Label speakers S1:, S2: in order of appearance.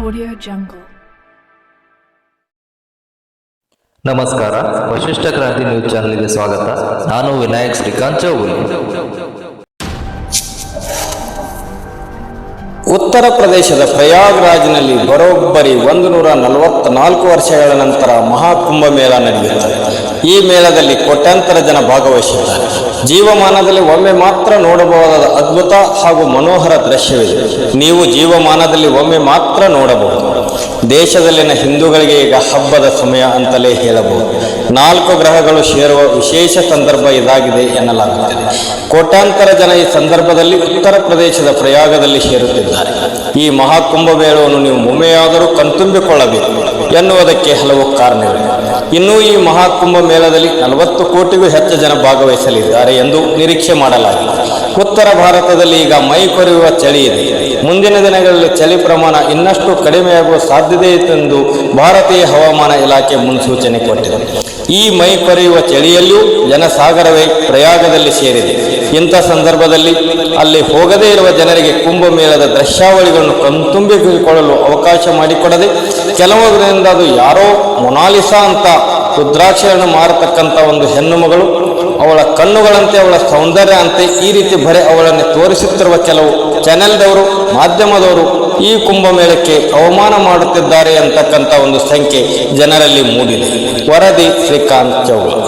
S1: Audio Jungle.
S2: ನಮಸ್ಕಾರ, ವಶಿಷ್ಠ ಕ್ರಾಂತಿ news ಚಾನೆಲ್ಗೆ ಸ್ವಾಗತ. ನಾನು ವಿನಾಯಕ್ ಶ್ರೀಕಾಂತ್ ಚೌಗುಲೆ.
S3: ಉತ್ತರ ಪ್ರದೇಶದ ಪ್ರಯಾಗ್ರಾಜ್ನಲ್ಲಿ ಬರೋಬ್ಬರಿ 144 ವರ್ಷಗಳ ನಂತರ ಮಹಾಕುಂಭಮೇಳ ನಡೆಯುತ್ತದೆ. ಈ ಮೇಳದಲ್ಲಿ ಕೋಟ್ಯಾಂತರ ಜನ ಭಾಗವಹಿಸಿದ್ದಾರೆ. ಜೀವಮಾನದಲ್ಲಿ ಒಮ್ಮೆ ಮಾತ್ರ ನೋಡಬಹುದಾದ ಅದ್ಭುತ ಹಾಗೂ ಮನೋಹರ ದೃಶ್ಯವಿದೆ. ನೀವು ಜೀವಮಾನದಲ್ಲಿ ಒಮ್ಮೆ ಮಾತ್ರ ನೋಡಬಹುದು. ದೇಶದಲ್ಲಿನ ಹಿಂದೂಗಳಿಗೆ ಈಗ ಹಬ್ಬದ ಸಮಯ ಅಂತಲೇ ಹೇಳಬಹುದು. 4 ಗ್ರಹಗಳು ಸೇರುವ ವಿಶೇಷ ಸಂದರ್ಭ ಇದಾಗಿದೆ ಎನ್ನಲಾಗುತ್ತದೆ. ಕೋಟ್ಯಾಂತರ ಜನ ಈ ಸಂದರ್ಭದಲ್ಲಿ ಉತ್ತರ ಪ್ರದೇಶದ ಪ್ರಯಾಗದಲ್ಲಿ ಸೇರುತ್ತಿದ್ದಾರೆ. ಈ ಮಹಾಕುಂಭಮೇಳವನ್ನು ನೀವು ಒಮ್ಮೆಯಾದರೂ ಕಣ್ತುಂಬಿಕೊಳ್ಳಬೇಕು ಎನ್ನುವುದಕ್ಕೆ ಹಲವು ಕಾರಣಗಳಿವೆ. ಇನ್ನೂ ಈ ಮಹಾಕುಂಭ ಮೇಳದಲ್ಲಿ 40 ಕೋಟಿಗೂ ಹೆಚ್ಚು ಜನ ಭಾಗವಹಿಸಲಿದ್ದಾರೆ ಎಂದು ನಿರೀಕ್ಷೆ ಮಾಡಲಾಗಿದೆ. ಉತ್ತರ ಭಾರತದಲ್ಲಿ ಈಗ ಮೈ ಕೊರೆಯುವ ಚಳಿ ಇದೆ. ಮುಂದಿನ ದಿನಗಳಲ್ಲಿ ಚಳಿ ಪ್ರಮಾಣ ಇನ್ನಷ್ಟು ಕಡಿಮೆಯಾಗುವ ಸಾಧ್ಯತೆ ಇತ್ತೆಂದು ಭಾರತೀಯ ಹವಾಮಾನ ಇಲಾಖೆ ಮುನ್ಸೂಚನೆ ಕೊಟ್ಟಿದೆ. ಈ ಮೈ ಕೊರೆಯುವ ಚಳಿಯಲ್ಲೂ ಜನಸಾಗರವೇ ಪ್ರಯಾಗದಲ್ಲಿ ಸೇರಿದೆ. ಇಂಥ ಸಂದರ್ಭದಲ್ಲಿ ಅಲ್ಲಿ ಹೋಗದೇ ಇರುವ ಜನರಿಗೆ ಕುಂಭಮೇಳದ ದೃಶ್ಯಾವಳಿಗಳನ್ನು ಕಣ್ತುಂಬಿಕೊಳ್ಳಲು ಅವಕಾಶ ಮಾಡಿಕೊಡದೆ ಕೆಲವರಿಂದ ಅದು ಯಾರೋ ಮೊನಾಲಿಸಾ ಅಂತ ರುದ್ರಾಕ್ಷಿಯನ್ನು ಮಾರತಕ್ಕಂಥ ಒಂದು ಹೆಣ್ಣು ಮಗಳು, ಅವಳ ಕಣ್ಣುಗಳಂತೆ ಅವಳ ಸೌಂದರ್ಯ ಅಂತೆ ಈ ರೀತಿ ಬರೆ ಅವಳನ್ನು ತೋರಿಸುತ್ತಿರುವ ಕೆಲವು ಚಾನೆಲ್ದವರು, ಮಾಧ್ಯಮದವರು ಈ ಕುಂಭಮೇಳಕ್ಕೆ ಅವಮಾನ ಮಾಡುತ್ತಿದ್ದಾರೆ ಅಂತಕ್ಕಂಥ ಒಂದು ಸಂಖ್ಯೆ ಜನರಲ್ಲಿ ಮೂಡಿದೆ. ವರದಿ ಶ್ರೀಕಾಂತ್ ಚೌಗುಲೆ.